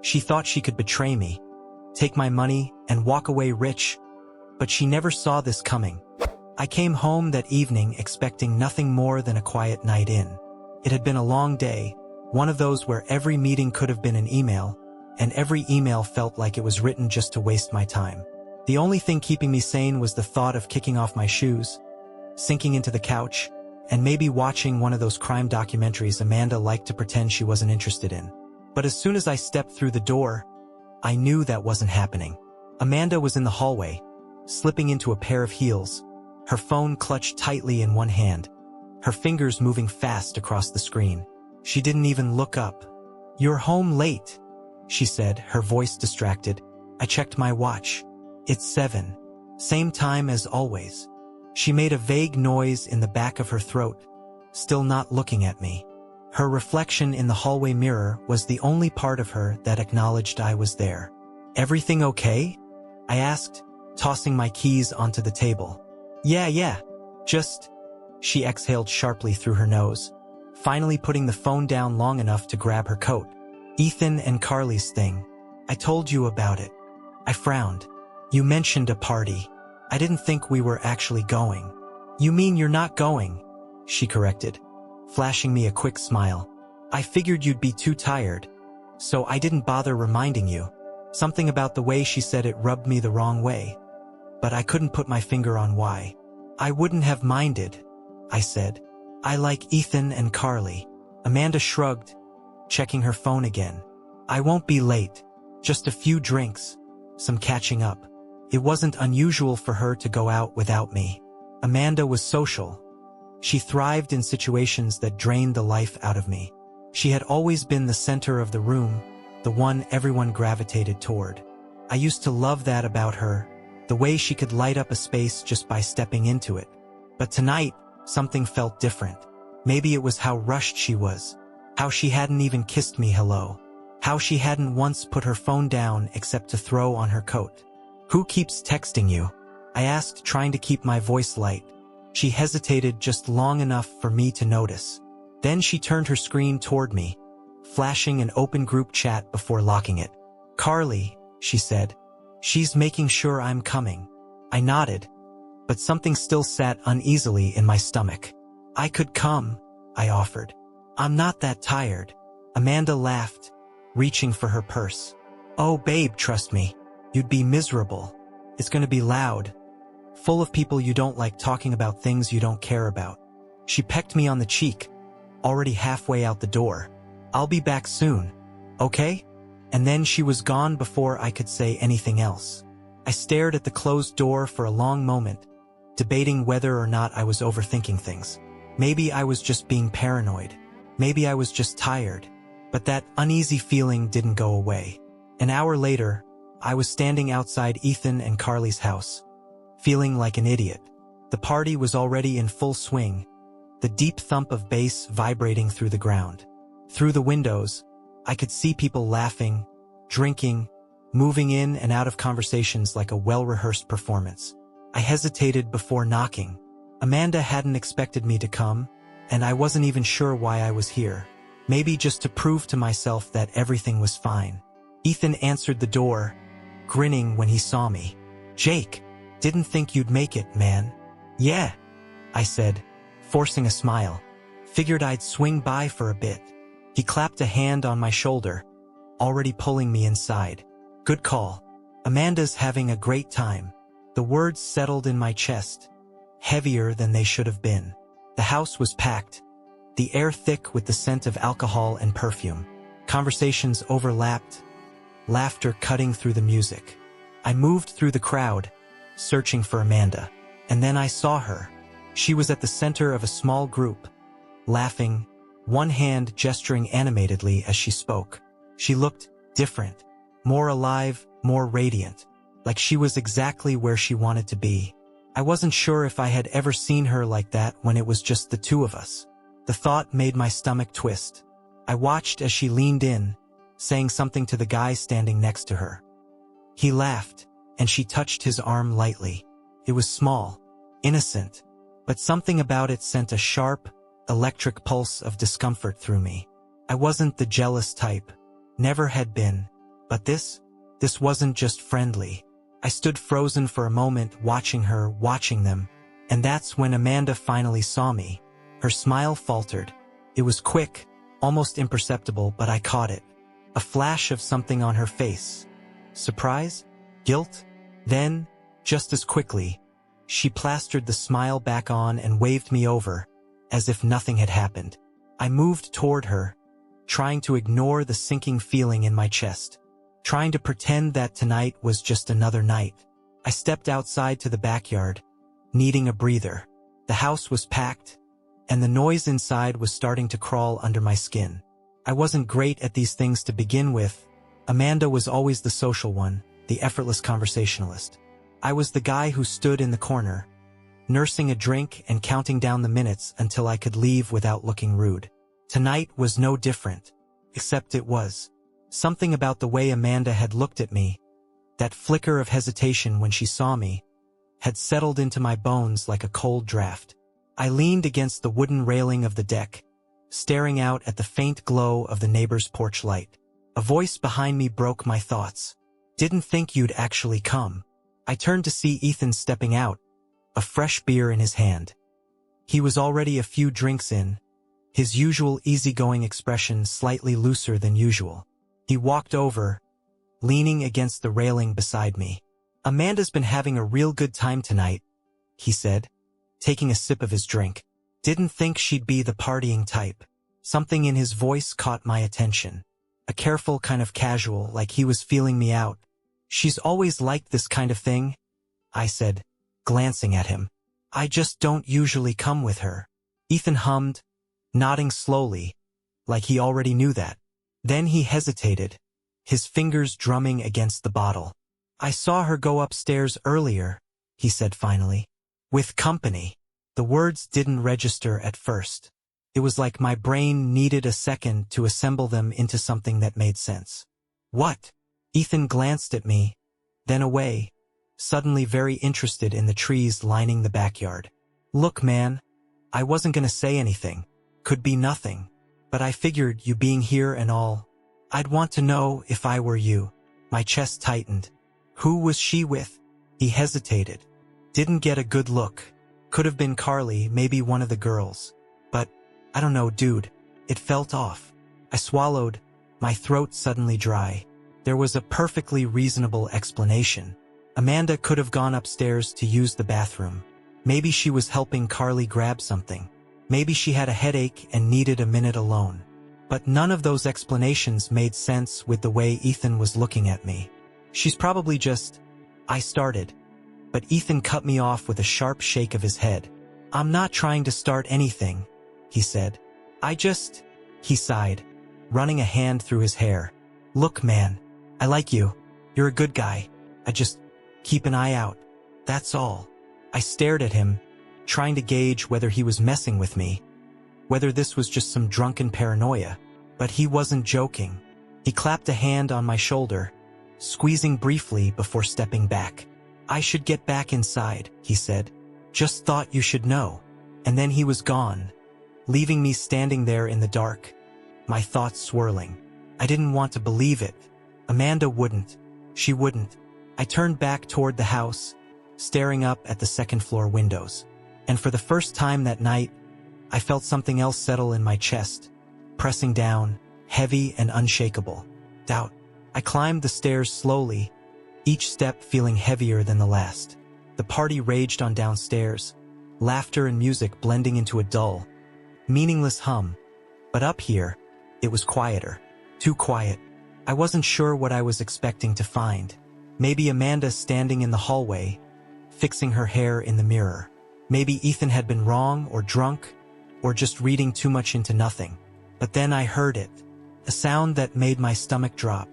She thought she could betray me, take my money, and walk away rich, but she never saw this coming. I came home that evening expecting nothing more than a quiet night in. It had been a long day, one of those where every meeting could have been an email, and every email felt like it was written just to waste my time. The only thing keeping me sane was the thought of kicking off my shoes, sinking into the couch, and maybe watching one of those crime documentaries Amanda liked to pretend she wasn't interested in. But as soon as I stepped through the door, I knew that wasn't happening. Amanda was in the hallway, slipping into a pair of heels, her phone clutched tightly in one hand, her fingers moving fast across the screen. She didn't even look up. "You're home late," she said, her voice distracted. I checked my watch. "It's 7. Same time as always." She made a vague noise in the back of her throat, still not looking at me. Her reflection in the hallway mirror was the only part of her that acknowledged I was there. "Everything okay?" I asked, tossing my keys onto the table. Yeah, just..." She exhaled sharply through her nose, finally putting the phone down long enough to grab her coat. "Ethan and Carly's thing. I told you about it." I frowned. "You mentioned a party. I didn't think we were actually going." "You mean you're not going?" she corrected, flashing me a quick smile. "I figured you'd be too tired, so I didn't bother reminding you." Something about the way she said it rubbed me the wrong way, but I couldn't put my finger on why. "I wouldn't have minded," I said. "I like Ethan and Carly." Amanda shrugged, checking her phone again. "I won't be late. Just a few drinks, some catching up." It wasn't unusual for her to go out without me. Amanda was social. She thrived in situations that drained the life out of me. She had always been the center of the room, the one everyone gravitated toward. I used to love that about her, the way she could light up a space just by stepping into it. But tonight, something felt different. Maybe it was how rushed she was, how she hadn't even kissed me hello, how she hadn't once put her phone down except to throw on her coat. "Who keeps texting you?" I asked, trying to keep my voice light. She hesitated just long enough for me to notice. Then she turned her screen toward me, flashing an open group chat before locking it. "Carly," she said. "She's making sure I'm coming." I nodded, but something still sat uneasily in my stomach. "I could come," I offered. "I'm not that tired." Amanda laughed, reaching for her purse. "Oh babe, trust me. You'd be miserable. It's gonna be loud, full of people you don't like talking about things you don't care about." She pecked me on the cheek, already halfway out the door. "I'll be back soon, okay?" And then she was gone before I could say anything else. I stared at the closed door for a long moment, debating whether or not I was overthinking things. Maybe I was just being paranoid. Maybe I was just tired. But that uneasy feeling didn't go away. An hour later, I was standing outside Ethan and Carly's house, feeling like an idiot. The party was already in full swing, the deep thump of bass vibrating through the ground. Through the windows, I could see people laughing, drinking, moving in and out of conversations like a well-rehearsed performance. I hesitated before knocking. Amanda hadn't expected me to come, and I wasn't even sure why I was here. Maybe just to prove to myself that everything was fine. Ethan answered the door, grinning when he saw me. "Jake, didn't think you'd make it, man." "Yeah," I said, forcing a smile. "Figured I'd swing by for a bit." He clapped a hand on my shoulder, already pulling me inside. "Good call. Amanda's having a great time." The words settled in my chest, heavier than they should have been. The house was packed, the air thick with the scent of alcohol and perfume. Conversations overlapped, laughter cutting through the music. I moved through the crowd, searching for Amanda. And then I saw her. She was at the center of a small group, laughing, one hand gesturing animatedly as she spoke. She looked different, more alive, more radiant, like she was exactly where she wanted to be. I wasn't sure if I had ever seen her like that when it was just the two of us. The thought made my stomach twist. I watched as she leaned in, saying something to the guy standing next to her. He laughed, and she touched his arm lightly. It was small, innocent, but something about it sent a sharp, electric pulse of discomfort through me. I wasn't the jealous type, never had been, But this wasn't just friendly. I stood frozen for a moment, watching her, watching them, and that's when Amanda finally saw me. Her smile faltered. It was quick, almost imperceptible, but I caught it. A flash of something on her face. Surprise? Guilt? Then, just as quickly, she plastered the smile back on and waved me over, as if nothing had happened. I moved toward her, trying to ignore the sinking feeling in my chest, trying to pretend that tonight was just another night. I stepped outside to the backyard, needing a breather. The house was packed, and the noise inside was starting to crawl under my skin. I wasn't great at these things to begin with. Amanda was always the social one, the effortless conversationalist. I was the guy who stood in the corner, nursing a drink and counting down the minutes until I could leave without looking rude. Tonight was no different, except it was. Something about the way Amanda had looked at me, that flicker of hesitation when she saw me, had settled into my bones like a cold draft. I leaned against the wooden railing of the deck, staring out at the faint glow of the neighbor's porch light. A voice behind me broke my thoughts. "Didn't think you'd actually come." I turned to see Ethan stepping out, a fresh beer in his hand. He was already a few drinks in, his usual easygoing expression slightly looser than usual. He walked over, leaning against the railing beside me. "Amanda's been having a real good time tonight," he said, taking a sip of his drink. "Didn't think she'd be the partying type." Something in his voice caught my attention. A careful kind of casual, like he was feeling me out. "She's always liked this kind of thing," I said, glancing at him. "I just don't usually come with her." Ethan hummed, nodding slowly, like he already knew that. Then he hesitated, his fingers drumming against the bottle. "I saw her go upstairs earlier," he said finally. "With company." The words didn't register at first. It was like my brain needed a second to assemble them into something that made sense. "What?" Ethan glanced at me, then away, suddenly very interested in the trees lining the backyard. "Look, man, I wasn't gonna say anything. Could be nothing. But I figured you being here and all, I'd want to know if I were you." My chest tightened. "Who was she with?" He hesitated. "Didn't get a good look. Could have been Carly, maybe one of the girls. But, I don't know, dude. It felt off." I swallowed, my throat suddenly dry. There was a perfectly reasonable explanation. Amanda could have gone upstairs to use the bathroom. Maybe she was helping Carly grab something. Maybe she had a headache and needed a minute alone. But none of those explanations made sense with the way Ethan was looking at me. "She's probably just..." I started. But Ethan cut me off with a sharp shake of his head. "I'm not trying to start anything," he said. He sighed, running a hand through his hair. "Look, man, I like you. You're a good guy. I just keep an eye out. That's all." I stared at him, trying to gauge whether he was messing with me, whether this was just some drunken paranoia. But he wasn't joking. He clapped a hand on my shoulder, squeezing briefly before stepping back. "I should get back inside," he said. "Just thought you should know." And then he was gone, leaving me standing there in the dark, my thoughts swirling. I didn't want to believe it. Amanda wouldn't. She wouldn't. I turned back toward the house, staring up at the second-floor windows. And for the first time that night, I felt something else settle in my chest, pressing down, heavy and unshakable. Doubt. I climbed the stairs slowly, each step feeling heavier than the last. The party raged on downstairs, laughter and music blending into a dull, meaningless hum. But up here, it was quieter. Too quiet. I wasn't sure what I was expecting to find. Maybe Amanda standing in the hallway, fixing her hair in the mirror. Maybe Ethan had been wrong or drunk, or just reading too much into nothing. But then I heard it. A sound that made my stomach drop.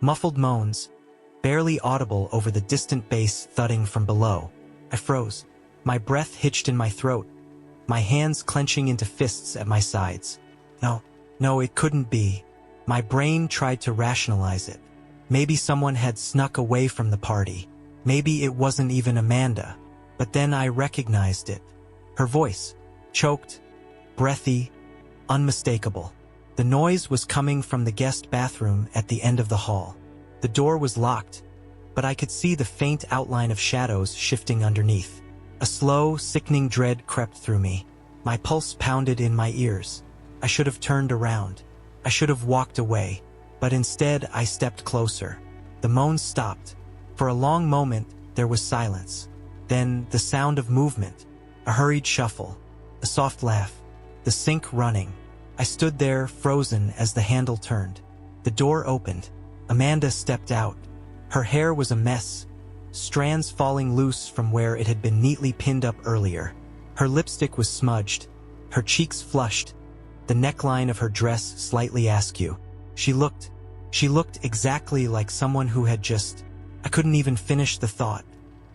Muffled moans, barely audible over the distant bass thudding from below. I froze. My breath hitched in my throat, my hands clenching into fists at my sides. No, it couldn't be. My brain tried to rationalize it. Maybe someone had snuck away from the party. Maybe it wasn't even Amanda. But then I recognized it. Her voice, choked, breathy, unmistakable. The noise was coming from the guest bathroom at the end of the hall. The door was locked, but I could see the faint outline of shadows shifting underneath. A slow, sickening dread crept through me. My pulse pounded in my ears. I should have turned around. I should have walked away, but instead I stepped closer. The moans stopped. For a long moment, there was silence. Then the sound of movement, a hurried shuffle, a soft laugh, the sink running. I stood there, frozen as the handle turned. The door opened. Amanda stepped out. Her hair was a mess, strands falling loose from where it had been neatly pinned up earlier. Her lipstick was smudged, her cheeks flushed, the neckline of her dress slightly askew. She looked exactly like someone who had just... I couldn't even finish the thought.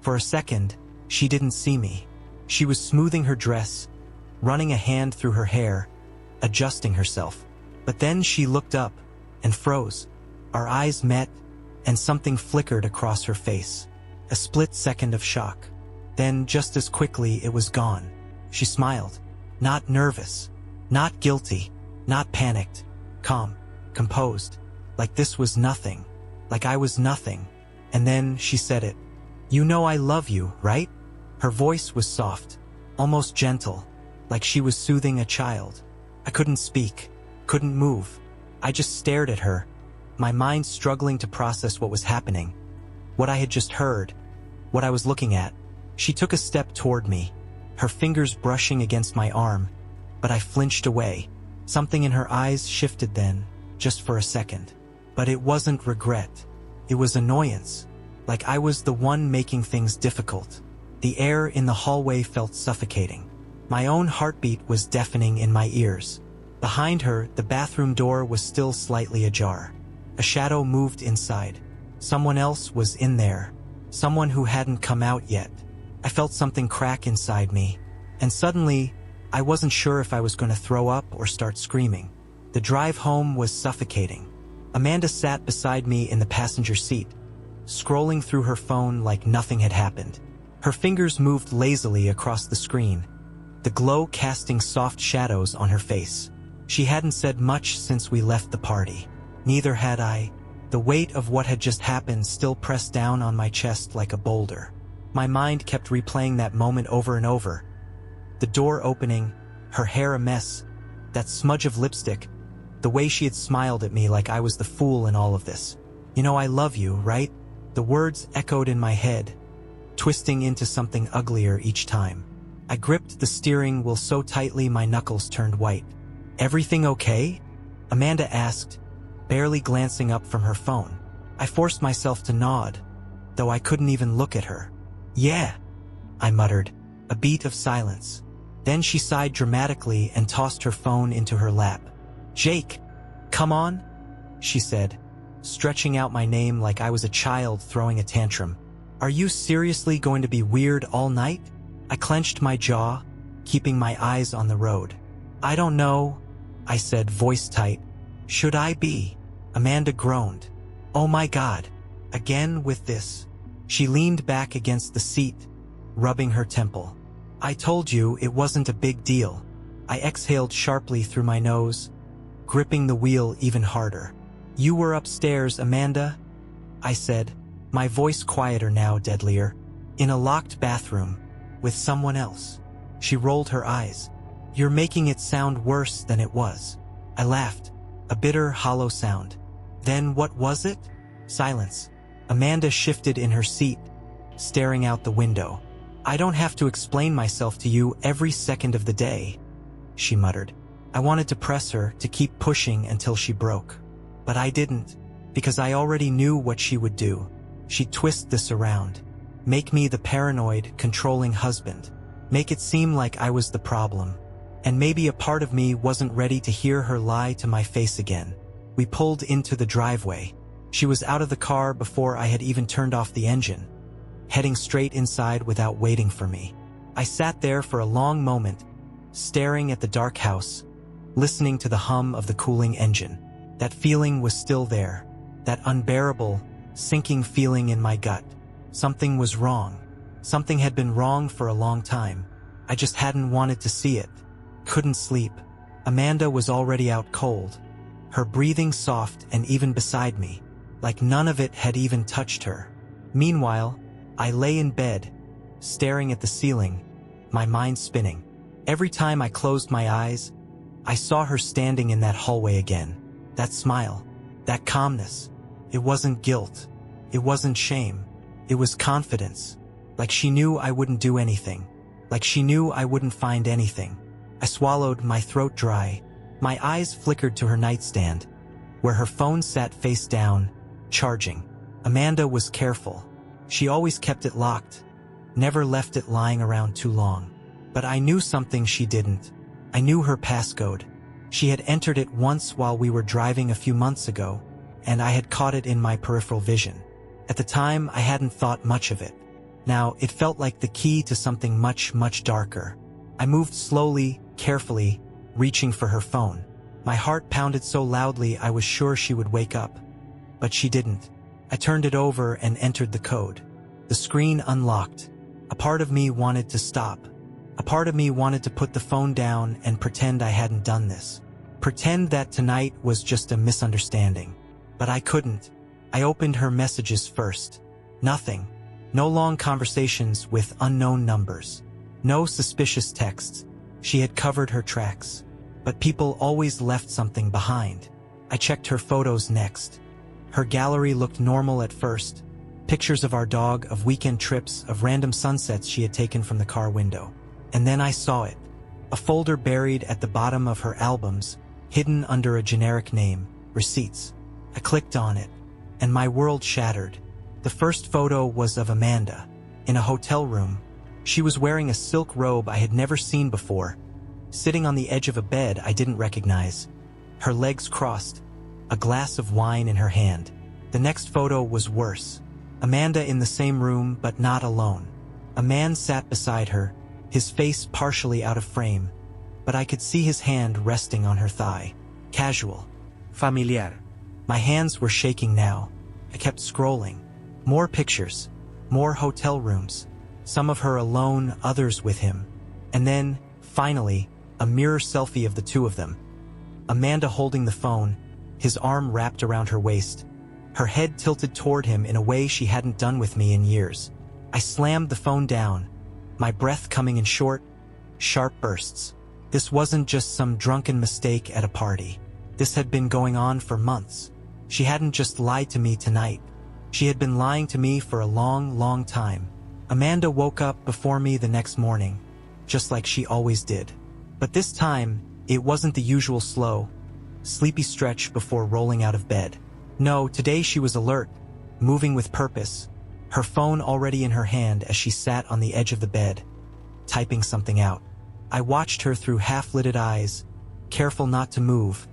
For a second, she didn't see me. She was smoothing her dress, running a hand through her hair, adjusting herself. But then she looked up and froze. Our eyes met, and something flickered across her face. A split second of shock. Then, just as quickly, it was gone. She smiled. Not nervous, not guilty, not panicked. Calm, composed. Like this was nothing. Like I was nothing. And then she said it. "You know I love you, right?" Her voice was soft, almost gentle, like she was soothing a child. I couldn't speak, couldn't move. I just stared at her, my mind struggling to process what was happening, what I had just heard, what I was looking at. She took a step toward me, her fingers brushing against my arm, but I flinched away. Something in her eyes shifted then, just for a second. But it wasn't regret. It was annoyance, like I was the one making things difficult. The air in the hallway felt suffocating. My own heartbeat was deafening in my ears. Behind her, the bathroom door was still slightly ajar. A shadow moved inside. Someone else was in there. Someone who hadn't come out yet. I felt something crack inside me, and suddenly, I wasn't sure if I was going to throw up or start screaming. The drive home was suffocating. Amanda sat beside me in the passenger seat, scrolling through her phone like nothing had happened. Her fingers moved lazily across the screen, the glow casting soft shadows on her face. She hadn't said much since we left the party. Neither had I. The weight of what had just happened still pressed down on my chest like a boulder. My mind kept replaying that moment over and over. The door opening, her hair a mess, that smudge of lipstick, the way she had smiled at me like I was the fool in all of this. "You know I love you, right?" The words echoed in my head, twisting into something uglier each time. I gripped the steering wheel so tightly my knuckles turned white. "Everything okay?" Amanda asked, barely glancing up from her phone. I forced myself to nod, though I couldn't even look at her. "Yeah," I muttered, a beat of silence. Then she sighed dramatically and tossed her phone into her lap. "Jake, come on," she said, stretching out my name like I was a child throwing a tantrum. "Are you seriously going to be weird all night?" I clenched my jaw, keeping my eyes on the road. "I don't know," I said, voice tight. "Should I be?" Amanda groaned. "Oh my God, again with this." She leaned back against the seat, rubbing her temple. "I told you it wasn't a big deal." I exhaled sharply through my nose, gripping the wheel even harder. "You were upstairs, Amanda," I said, my voice quieter now, deadlier. "In a locked bathroom, with someone else." She rolled her eyes. "You're making it sound worse than it was." I laughed, a bitter, hollow sound. "Then what was it?" Silence. Amanda shifted in her seat, staring out the window. "I don't have to explain myself to you every second of the day," she muttered. I wanted to press her, to keep pushing until she broke. But I didn't, because I already knew what she would do. She'd twist this around. Make me the paranoid, controlling husband. Make it seem like I was the problem. And maybe a part of me wasn't ready to hear her lie to my face again. We pulled into the driveway. She was out of the car before I had even turned off the engine, heading straight inside without waiting for me. I sat there for a long moment, staring at the dark house, listening to the hum of the cooling engine. That feeling was still there, that unbearable, sinking feeling in my gut. Something was wrong. Something had been wrong for a long time. I just hadn't wanted to see it. Couldn't sleep. Amanda was already out cold, her breathing soft and even beside me. like none of it had even touched her. Meanwhile, I lay in bed, staring at the ceiling, my mind spinning. Every time I closed my eyes, I saw her standing in that hallway again. That smile, that calmness. It wasn't guilt. It wasn't shame. It was confidence. Like she knew I wouldn't do anything. Like she knew I wouldn't find anything. I swallowed, my throat dry. My eyes flickered to her nightstand, where her phone sat face down, charging. Amanda was careful. She always kept it locked, never left it lying around too long. But I knew something she didn't. I knew her passcode. She had entered it once while we were driving a few months ago, and I had caught it in my peripheral vision. At the time, I hadn't thought much of it. Now, it felt like the key to something much, much darker. I moved slowly, carefully, reaching for her phone. My heart pounded so loudly I was sure she would wake up. But she didn't. I turned it over and entered the code. The screen unlocked. A part of me wanted to stop. A part of me wanted to put the phone down and pretend I hadn't done this. Pretend that tonight was just a misunderstanding. But I couldn't. I opened her messages first. Nothing. No long conversations with unknown numbers. No suspicious texts. She had covered her tracks. But people always left something behind. I checked her photos next. Her gallery looked normal at first. Pictures of our dog, of weekend trips, of random sunsets she had taken from the car window. And then I saw it. A folder buried at the bottom of her albums, hidden under a generic name, Receipts. I clicked on it, and my world shattered. The first photo was of Amanda, in a hotel room. She was wearing a silk robe I had never seen before, sitting on the edge of a bed I didn't recognize. Her legs crossed, a glass of wine in her hand. The next photo was worse. Amanda in the same room, but not alone. A man sat beside her, his face partially out of frame, but I could see his hand resting on her thigh. Casual. Familiar. My hands were shaking now. I kept scrolling. More pictures. More hotel rooms. Some of her alone, others with him. And then, finally, a mirror selfie of the two of them. Amanda holding the phone, his arm wrapped around her waist, her head tilted toward him in a way she hadn't done with me in years. I slammed the phone down, my breath coming in short, sharp bursts. This wasn't just some drunken mistake at a party. This had been going on for months. She hadn't just lied to me tonight. She had been lying to me for a long, long time. Amanda woke up before me the next morning, just like she always did. But this time, it wasn't the usual slow, sleepy stretch before rolling out of bed. No, today she was alert, moving with purpose, her phone already in her hand as she sat on the edge of the bed, typing something out. I watched her through half-lidded eyes, careful not to move,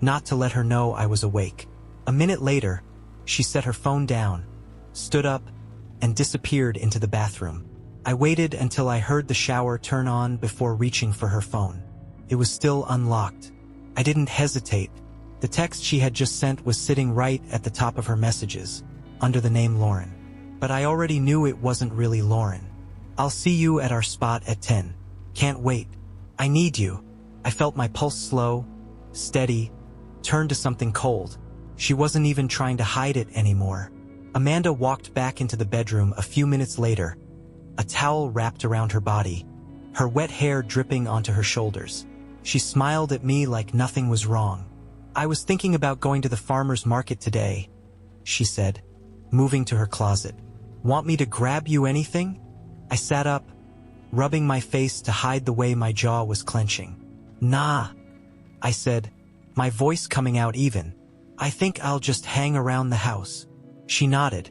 not to let her know I was awake. A minute later, she set her phone down, stood up, and disappeared into the bathroom. I waited until I heard the shower turn on before reaching for her phone. It was still unlocked. I didn't hesitate. The text she had just sent was sitting right at the top of her messages, under the name Lauren. But I already knew it wasn't really Lauren. I'll see you at our spot at 10. Can't wait. I need you. I felt my pulse slow, steady, turn to something cold. She wasn't even trying to hide it anymore. Amanda walked back into the bedroom a few minutes later, a towel wrapped around her body, her wet hair dripping onto her shoulders. She smiled at me like nothing was wrong. I was thinking about going to the farmer's market today, she said, moving to her closet. Want me to grab you anything? I sat up, rubbing my face to hide the way my jaw was clenching. Nah, I said, my voice coming out even. I think I'll just hang around the house. She nodded,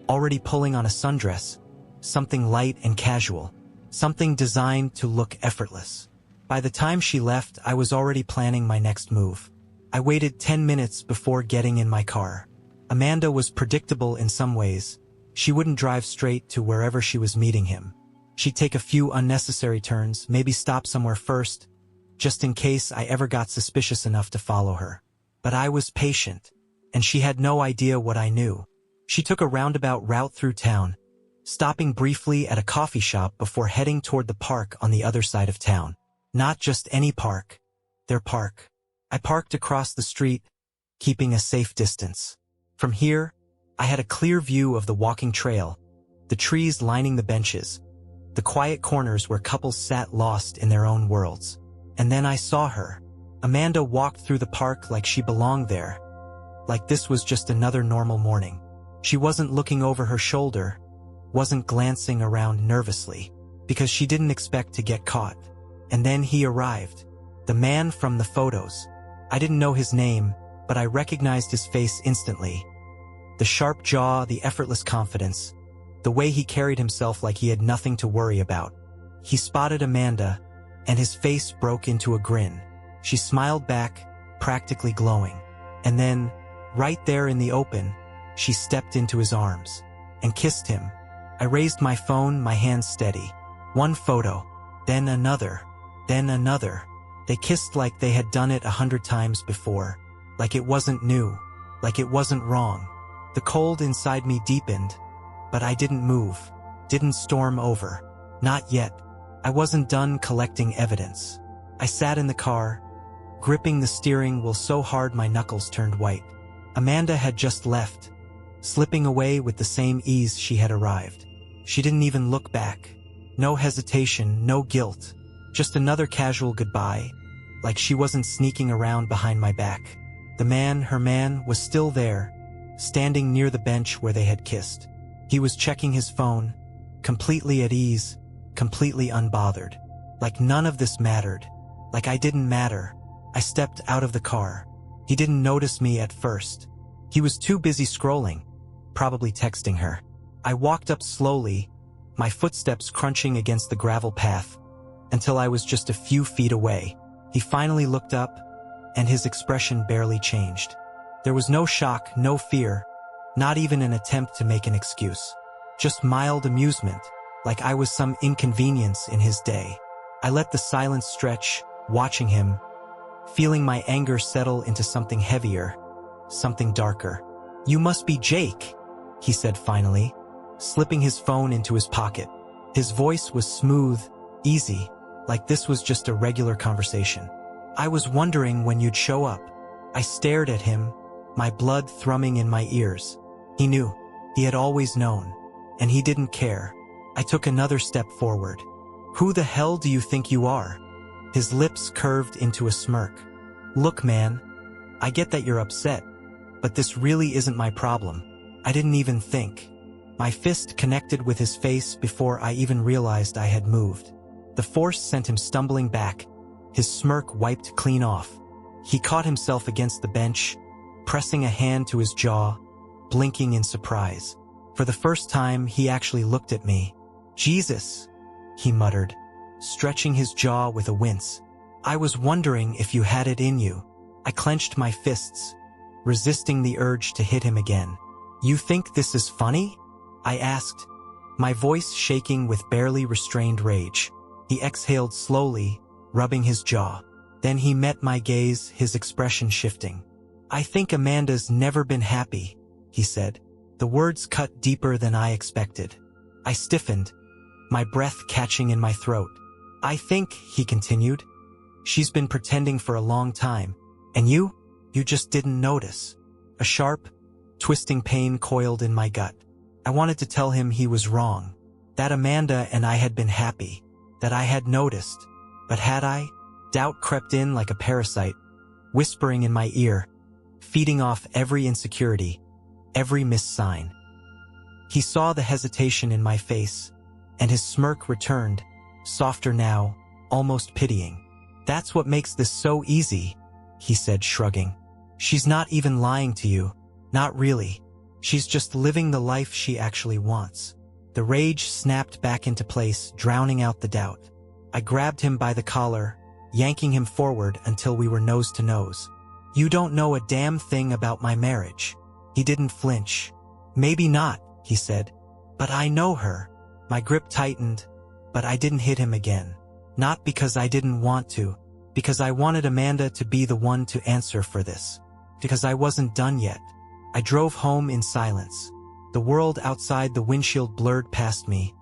already pulling on a sundress, something light and casual, something designed to look effortless. By the time she left, I was already planning my next move. I waited 10 minutes before getting in my car. Amanda was predictable in some ways. She wouldn't drive straight to wherever she was meeting him. She'd take a few unnecessary turns, maybe stop somewhere first, just in case I ever got suspicious enough to follow her. But I was patient, and she had no idea what I knew. She took a roundabout route through town, stopping briefly at a coffee shop before heading toward the park on the other side of town. Not just any park, their park. I parked across the street, keeping a safe distance. From here, I had a clear view of the walking trail, the trees lining the benches, the quiet corners where couples sat lost in their own worlds. And then I saw her. Amanda walked through the park like she belonged there, like this was just another normal morning. She wasn't looking over her shoulder, wasn't glancing around nervously, because she didn't expect to get caught. And then he arrived. The man from the photos. I didn't know his name, but I recognized his face instantly. The sharp jaw, the effortless confidence, the way he carried himself like he had nothing to worry about. He spotted Amanda, and his face broke into a grin. She smiled back, practically glowing. And then, right there in the open, she stepped into his arms and kissed him. I raised my phone, my hands steady. One photo, then another, then another. They kissed like they had done it 100 times before, like it wasn't new, like it wasn't wrong. The cold inside me deepened, but I didn't move, didn't storm over. Not yet. I wasn't done collecting evidence. I sat in the car, gripping the steering wheel so hard my knuckles turned white. Amanda had just left, slipping away with the same ease she had arrived. She didn't even look back. No hesitation, no guilt. Just another casual goodbye, like she wasn't sneaking around behind my back. The man, her man, was still there, standing near the bench where they had kissed. He was checking his phone, completely at ease, completely unbothered. Like none of this mattered. Like I didn't matter. I stepped out of the car. He didn't notice me at first. He was too busy scrolling, probably texting her. I walked up slowly, my footsteps crunching against the gravel path, until I was just a few feet away. He finally looked up, and his expression barely changed. There was no shock, no fear, not even an attempt to make an excuse. Just mild amusement, like I was some inconvenience in his day. I let the silence stretch, watching him, feeling my anger settle into something heavier, something darker. "You must be Jake," he said finally, slipping his phone into his pocket. His voice was smooth, easy, like this was just a regular conversation. "I was wondering when you'd show up." I stared at him, my blood thrumming in my ears. He knew. He had always known. And he didn't care. I took another step forward. "Who the hell do you think you are?" His lips curved into a smirk. "Look, man, I get that you're upset, but this really isn't my problem." I didn't even think. My fist connected with his face before I even realized I had moved. The force sent him stumbling back, his smirk wiped clean off. He caught himself against the bench, pressing a hand to his jaw, blinking in surprise. For the first time, he actually looked at me. "Jesus," he muttered, stretching his jaw with a wince. "I was wondering if you had it in you." I clenched my fists, resisting the urge to hit him again. "You think this is funny?" I asked, my voice shaking with barely restrained rage. He exhaled slowly, rubbing his jaw. Then he met my gaze, his expression shifting. "I think Amanda's never been happy," he said. The words cut deeper than I expected. I stiffened, my breath catching in my throat. "I think," he continued, "she's been pretending for a long time. And you just didn't notice." A sharp, twisting pain coiled in my gut. I wanted to tell him he was wrong, that Amanda and I had been happy, that I had noticed. But had I? Doubt crept in like a parasite, whispering in my ear, feeding off every insecurity, every missed sign. He saw the hesitation in my face, and his smirk returned, softer now, almost pitying. "That's what makes this so easy," he said, shrugging. "She's not even lying to you. Not really. She's just living the life she actually wants." The rage snapped back into place, drowning out the doubt. I grabbed him by the collar, yanking him forward until we were nose to nose. "You don't know a damn thing about my marriage." He didn't flinch. "Maybe not," he said, "but I know her." My grip tightened, but I didn't hit him again. Not because I didn't want to, because I wanted Amanda to be the one to answer for this. Because I wasn't done yet. I drove home in silence. The world outside the windshield blurred past me,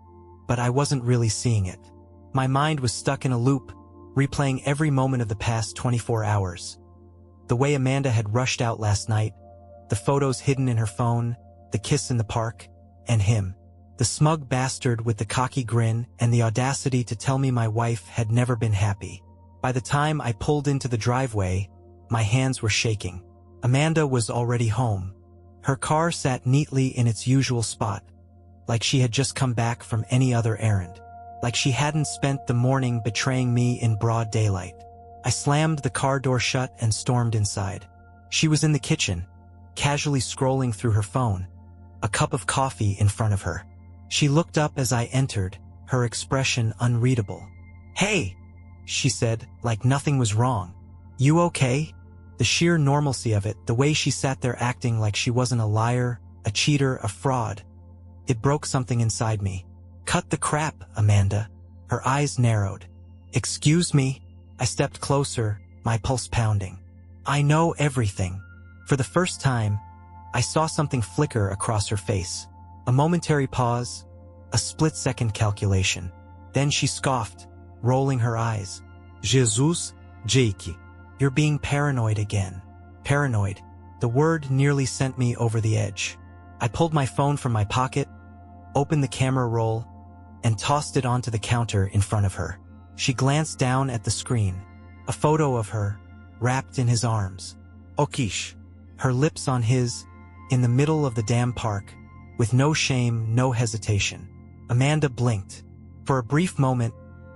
but I wasn't really seeing it. My mind was stuck in a loop, replaying every moment of the past 24 hours. The way Amanda had rushed out last night, the photos hidden in her phone, the kiss in the park, and him. The smug bastard with the cocky grin and the audacity to tell me my wife had never been happy. By the time I pulled into the driveway, my hands were shaking. Amanda was already home. Her car sat neatly in its usual spot, like she had just come back from any other errand. Like she hadn't spent the morning betraying me in broad daylight. I slammed the car door shut and stormed inside. She was in the kitchen, casually scrolling through her phone, a cup of coffee in front of her. She looked up as I entered, her expression unreadable. "Hey," she said, like nothing was wrong. "You okay?" The sheer normalcy of it, the way she sat there acting like she wasn't a liar, a cheater, a fraud. It broke something inside me. "Cut the crap, Amanda." Her eyes narrowed. "Excuse me?" I stepped closer, my pulse pounding. "I know everything." For the first time, I saw something flicker across her face. A momentary pause, a split-second calculation. Then she scoffed, rolling her eyes. "Jesus, Jake, you're being paranoid again." Paranoid. The word nearly sent me over the edge. I pulled my phone from my pocket, opened the camera roll, and tossed it onto the counter in front of her. She glanced down at the screen. A photo of her, wrapped in his arms. Okish. Her lips on his, in the middle of the damn park, with no shame, no hesitation. Amanda blinked. For a brief moment,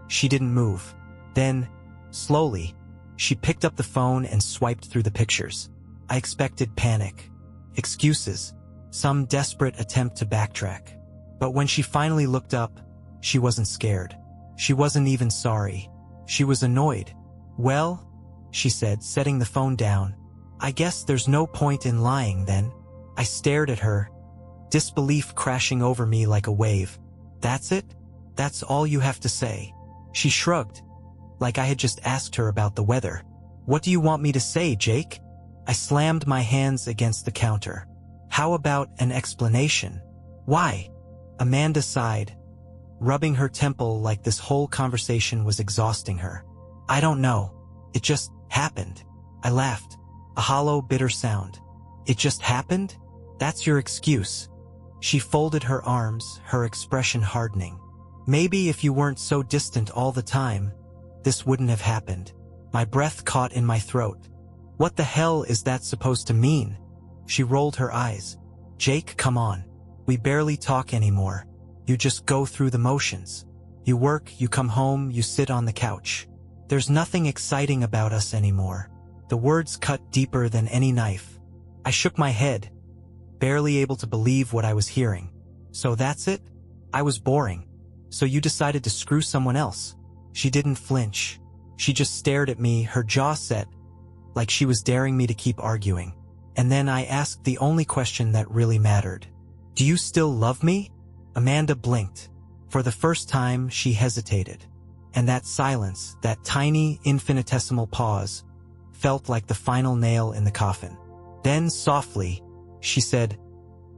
she didn't move. Then, slowly, she picked up the phone and swiped through the pictures. I expected panic, excuses, some desperate attempt to backtrack. But when she finally looked up, she wasn't scared. She wasn't even sorry. She was annoyed. "Well," she said, setting the phone down, "I guess there's no point in lying then." I stared at her, disbelief crashing over me like a wave. "That's it? That's all you have to say?" She shrugged, like I had just asked her about the weather. "What do you want me to say, Jake?" I slammed my hands against the counter. "How about an explanation?" "Why?" Amanda sighed, rubbing her temple like this whole conversation was exhausting her. "I don't know. It just happened." I laughed, a hollow, bitter sound. "It just happened? That's your excuse." She folded her arms, her expression hardening. "Maybe if you weren't so distant all the time, this wouldn't have happened." My breath caught in my throat. "What the hell is that supposed to mean?" She rolled her eyes. "Jake, come on. We barely talk anymore. You just go through the motions. You work, you come home, you sit on the couch. There's nothing exciting about us anymore." The words cut deeper than any knife. I shook my head, barely able to believe what I was hearing. "So that's it? I was boring. So you decided to screw someone else?" She didn't flinch. She just stared at me, her jaw set, like she was daring me to keep arguing. And then I asked the only question that really mattered. "Do you still love me?" Amanda blinked. For the first time, she hesitated. And that silence, that tiny, infinitesimal pause, felt like the final nail in the coffin. Then, softly, she said,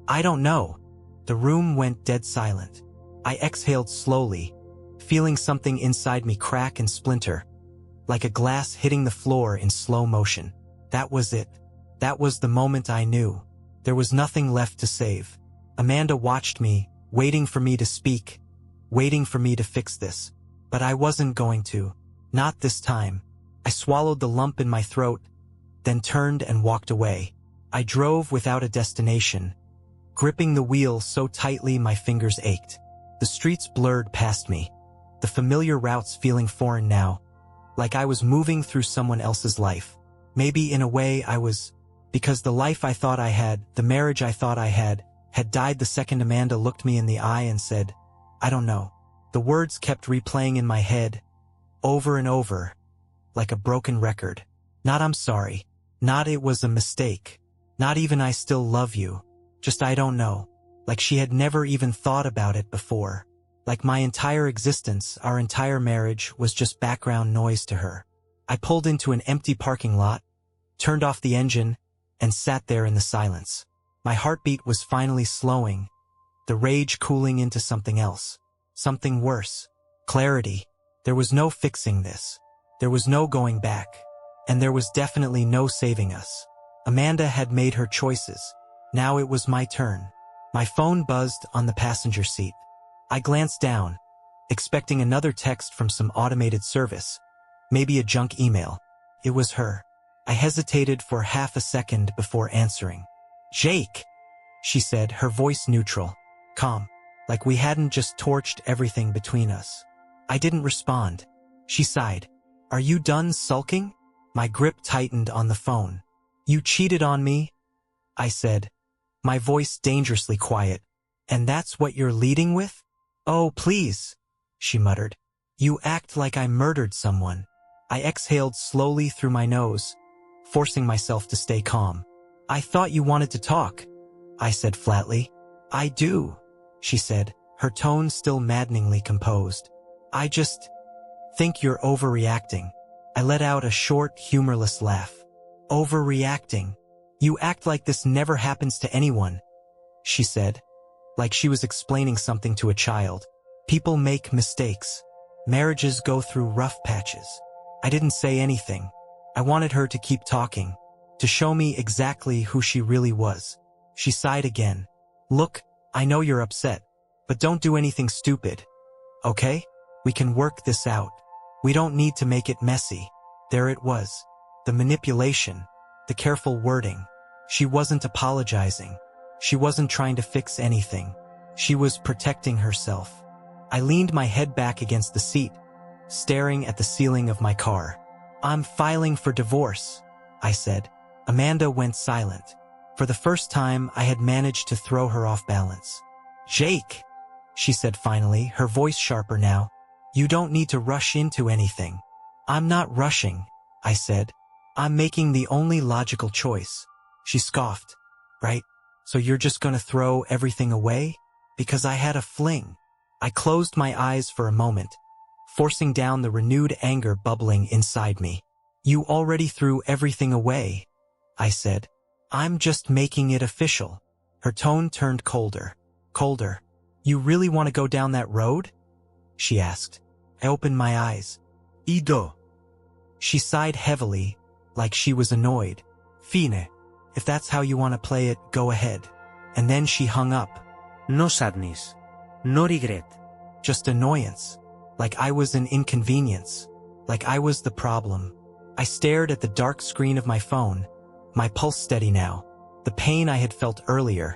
"I don't know." The room went dead silent. I exhaled slowly, feeling something inside me crack and splinter, like a glass hitting the floor in slow motion. That was it. That was the moment I knew. There was nothing left to save. Amanda watched me, waiting for me to speak, waiting for me to fix this. But I wasn't going to. Not this time. I swallowed the lump in my throat, then turned and walked away. I drove without a destination, gripping the wheel so tightly my fingers ached. The streets blurred past me, the familiar routes feeling foreign now, like I was moving through someone else's life. Maybe in a way I was, because the life I thought I had, the marriage I thought I had died the second Amanda looked me in the eye and said, "I don't know." The words kept replaying in my head, over and over, like a broken record. Not "I'm sorry," not "it was a mistake," not even "I still love you," just "I don't know." Like she had never even thought about it before. Like my entire existence, our entire marriage, was just background noise to her. I pulled into an empty parking lot, turned off the engine, and sat there in the silence. My heartbeat was finally slowing, the rage cooling into something else. Something worse. Clarity. There was no fixing this. There was no going back. And there was definitely no saving us. Amanda had made her choices. Now it was my turn. My phone buzzed on the passenger seat. I glanced down, expecting another text from some automated service, maybe a junk email. It was her. I hesitated for half a second before answering. "Jake," she said, her voice neutral, calm, like we hadn't just torched everything between us. I didn't respond. She sighed. "Are you done sulking?" My grip tightened on the phone. "You cheated on me," I said, my voice dangerously quiet. "And that's what you're leading with?" "Oh, please," she muttered. "You act like I murdered someone." I exhaled slowly through my nose, forcing myself to stay calm. "I thought you wanted to talk," I said flatly. "I do," she said, her tone still maddeningly composed. "I just think you're overreacting." I let out a short, humorless laugh. "Overreacting? You act like this never happens to anyone," she said, like she was explaining something to a child. "People make mistakes. Marriages go through rough patches." I didn't say anything. I wanted her to keep talking, to show me exactly who she really was. She sighed again. "Look, I know you're upset, but don't do anything stupid. Okay? We can work this out. We don't need to make it messy." There it was. The manipulation, the careful wording. She wasn't apologizing. She wasn't trying to fix anything. She was protecting herself. I leaned my head back against the seat, staring at the ceiling of my car. "I'm filing for divorce," I said. Amanda went silent. For the first time, I had managed to throw her off balance. "Jake," she said finally, her voice sharper now, "you don't need to rush into anything." "I'm not rushing," I said. "I'm making the only logical choice." She scoffed. "Right? So you're just gonna throw everything away? Because I had a fling." I closed my eyes for a moment, forcing down the renewed anger bubbling inside me. "You already threw everything away," I said. "I'm just making it official." Her tone turned colder. "Colder? You really want to go down that road?" she asked. I opened my eyes. "Ido." She sighed heavily, like she was annoyed. "Fine. If that's how you want to play it, go ahead." And then she hung up. No sadness. No regret. Just annoyance. Like I was an inconvenience. Like I was the problem. I stared at the dark screen of my phone, my pulse steady now. The pain I had felt earlier,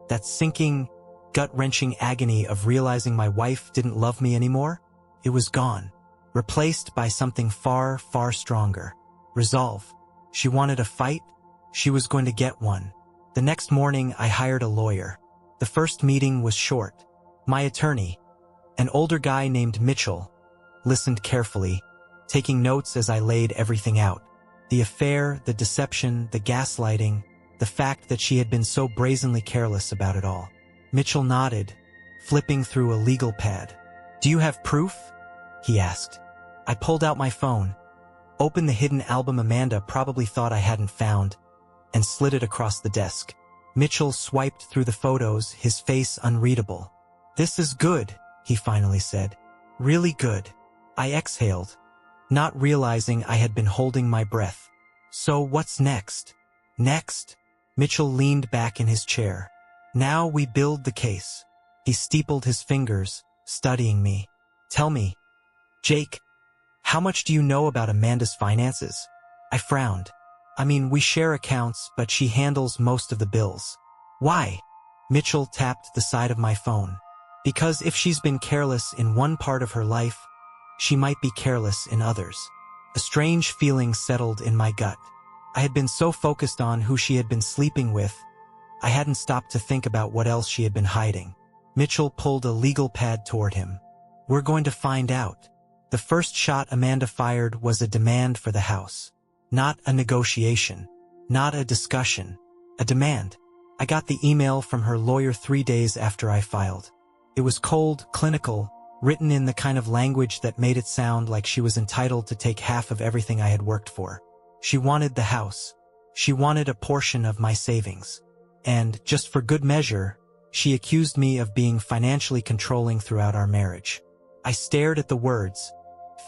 that sinking, gut-wrenching agony of realizing my wife didn't love me anymore, it was gone, replaced by something far, far stronger. Resolve. She wanted a fight. She was going to get one. The next morning, I hired a lawyer. The first meeting was short. My attorney, an older guy named Mitchell, listened carefully, taking notes as I laid everything out. The affair, the deception, the gaslighting, the fact that she had been so brazenly careless about it all. Mitchell nodded, flipping through a legal pad. "Do you have proof?" he asked. I pulled out my phone, opened the hidden album Amanda probably thought I hadn't found, and slid it across the desk. Mitchell swiped through the photos, his face unreadable. "This is good," he finally said. "Really good." I exhaled, not realizing I had been holding my breath. "So what's next?" "Next?" Mitchell leaned back in his chair. "Now we build the case." He steepled his fingers, studying me. "Tell me, Jake, how much do you know about Amanda's finances?" I frowned. "I mean, we share accounts, but she handles most of the bills." "Why?" Mitchell tapped the side of my phone. "Because if she's been careless in one part of her life, she might be careless in others." A strange feeling settled in my gut. I had been so focused on who she had been sleeping with, I hadn't stopped to think about what else she had been hiding. Mitchell pulled a legal pad toward him. "We're going to find out." The first shot Amanda fired was a demand for the house. Not a negotiation. Not a discussion. A demand. I got the email from her lawyer 3 days after I filed. It was cold, clinical, written in the kind of language that made it sound like she was entitled to take half of everything I had worked for. She wanted the house. She wanted a portion of my savings. And, just for good measure, she accused me of being financially controlling throughout our marriage. I stared at the words,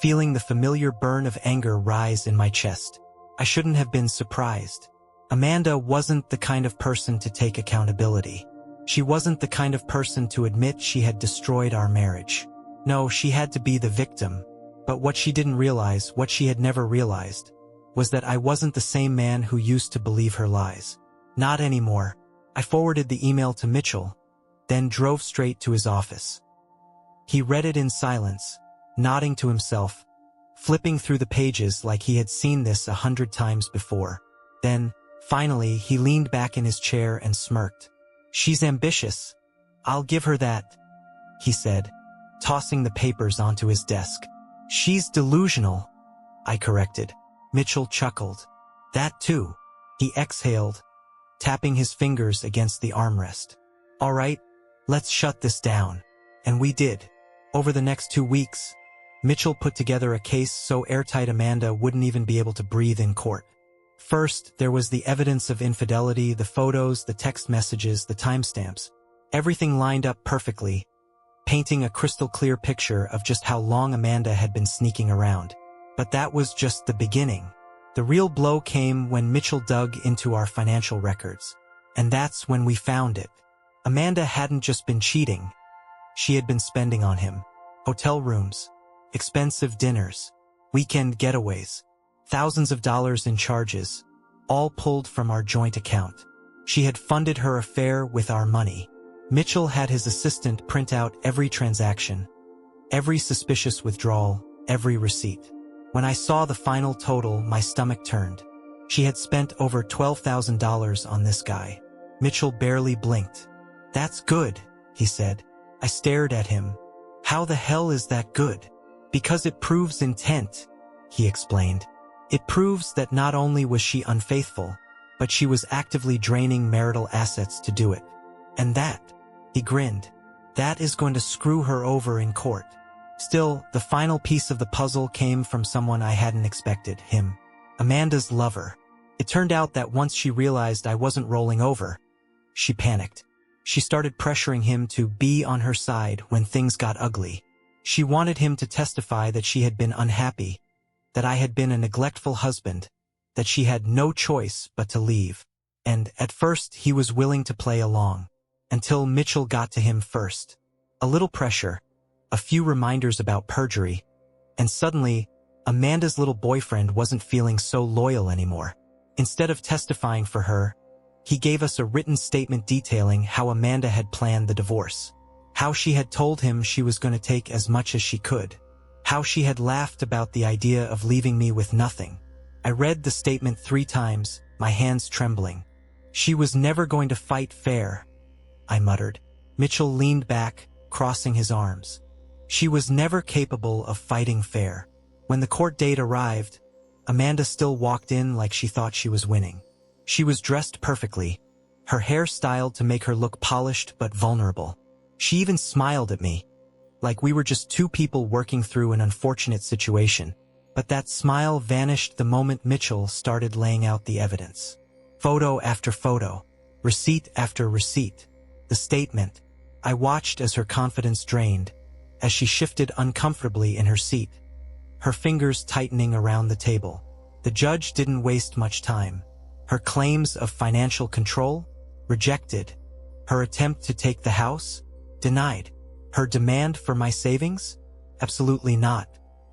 feeling the familiar burn of anger rise in my chest. I shouldn't have been surprised. Amanda wasn't the kind of person to take accountability. She wasn't the kind of person to admit she had destroyed our marriage. No, she had to be the victim. But what she didn't realize, what she had never realized, was that I wasn't the same man who used to believe her lies. Not anymore. I forwarded the email to Mitchell, then drove straight to his office. He read it in silence, nodding to himself, flipping through the pages like he had seen this 100 times before. Then, finally, he leaned back in his chair and smirked. "She's ambitious. I'll give her that," he said, tossing the papers onto his desk. "She's delusional," I corrected. Mitchell chuckled. "That too," he exhaled, tapping his fingers against the armrest. "All right, let's shut this down." And we did. Over the next 2 weeks, Mitchell put together a case so airtight Amanda wouldn't even be able to breathe in court. First, there was the evidence of infidelity, the photos, the text messages, the timestamps. Everything lined up perfectly, painting a crystal-clear picture of just how long Amanda had been sneaking around. But that was just the beginning. The real blow came when Mitchell dug into our financial records. And that's when we found it. Amanda hadn't just been cheating. She had been spending on him. Hotel rooms, expensive dinners, weekend getaways, thousands of dollars in charges, all pulled from our joint account. She had funded her affair with our money. Mitchell had his assistant print out every transaction, every suspicious withdrawal, every receipt. When I saw the final total, my stomach turned. She had spent over $12,000 on this guy. Mitchell barely blinked. "That's good," he said. I stared at him. "How the hell is that good?" "Because it proves intent," he explained. "It proves that not only was she unfaithful, but she was actively draining marital assets to do it. And that," he grinned, "that is going to screw her over in court." Still, the final piece of the puzzle came from someone I hadn't expected, him. Amanda's lover. It turned out that once she realized I wasn't rolling over, she panicked. She started pressuring him to be on her side when things got ugly. She wanted him to testify that she had been unhappy, that I had been a neglectful husband, that she had no choice but to leave. And at first he was willing to play along, until Mitchell got to him first. A little pressure, a few reminders about perjury, and suddenly, Amanda's little boyfriend wasn't feeling so loyal anymore. Instead of testifying for her, he gave us a written statement detailing how Amanda had planned the divorce, how she had told him she was going to take as much as she could, how she had laughed about the idea of leaving me with nothing. I read the statement 3 times, my hands trembling. "She was never going to fight fair," I muttered. Mitchell leaned back, crossing his arms. "She was never capable of fighting fair." When the court date arrived, Amanda still walked in like she thought she was winning. She was dressed perfectly, her hair styled to make her look polished but vulnerable. She even smiled at me, like we were just 2 people working through an unfortunate situation. But that smile vanished the moment Mitchell started laying out the evidence. Photo after photo, receipt after receipt, the statement. I watched as her confidence drained, as she shifted uncomfortably in her seat, her fingers tightening around the table. The judge didn't waste much time. Her claims of financial control? Rejected. Her attempt to take the house? Denied. Her demand for my savings? Absolutely not.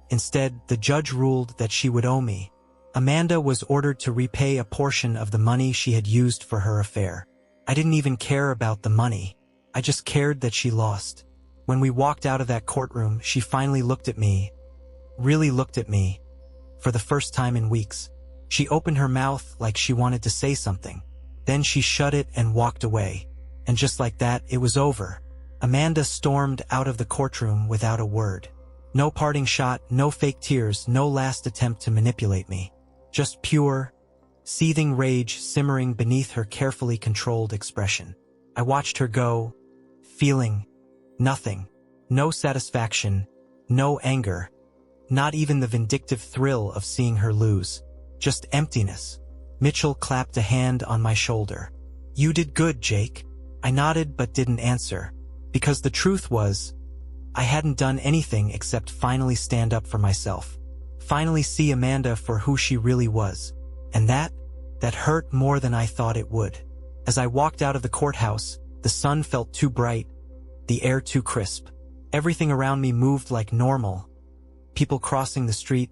Instead, the judge ruled that she would owe me. Amanda was ordered to repay a portion of the money she had used for her affair. I didn't even care about the money. I just cared that she lost. When we walked out of that courtroom, she finally looked at me, really looked at me, for the first time in weeks. She opened her mouth like she wanted to say something. Then she shut it and walked away. And just like that, it was over. Amanda stormed out of the courtroom without a word. No parting shot, no fake tears, no last attempt to manipulate me. Just pure, seething rage simmering beneath her carefully controlled expression. I watched her go, feeling nothing. No satisfaction, no anger, not even the vindictive thrill of seeing her lose. Just emptiness. Mitchell clapped a hand on my shoulder. "You did good, Jake." I nodded but didn't answer, because the truth was, I hadn't done anything except finally stand up for myself. Finally see Amanda for who she really was. And that that hurt more than I thought it would. As I walked out of the courthouse, the sun felt too bright, the air too crisp. Everything around me moved like normal. People crossing the street,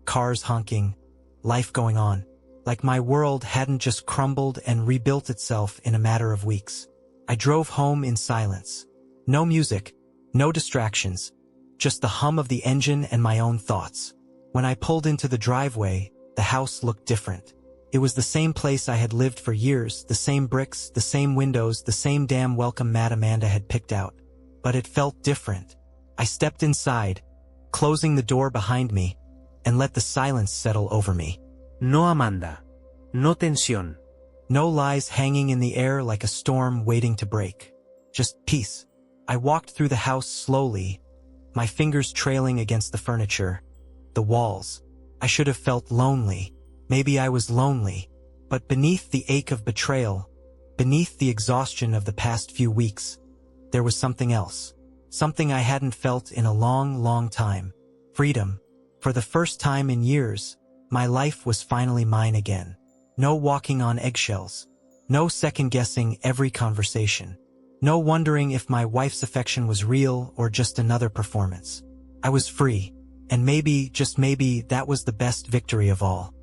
cars honking, life going on. Like my world hadn't just crumbled and rebuilt itself in a matter of weeks. I drove home in silence. No music, no distractions, just the hum of the engine and my own thoughts. When I pulled into the driveway, the house looked different. It was the same place I had lived for years, the same bricks, the same windows, the same damn welcome mat Amanda had picked out. But it felt different. I stepped inside, closing the door behind me, and let the silence settle over me. No Amanda. No tensión. No lies hanging in the air like a storm waiting to break. Just peace. I walked through the house slowly, my fingers trailing against the furniture, the walls. I should have felt lonely. Maybe I was lonely. But beneath the ache of betrayal, beneath the exhaustion of the past few weeks, there was something else. Something I hadn't felt in a long, long time. Freedom. For the first time in years, my life was finally mine again. No walking on eggshells. No second-guessing every conversation. No wondering if my wife's affection was real or just another performance. I was free, and maybe, just maybe, that was the best victory of all.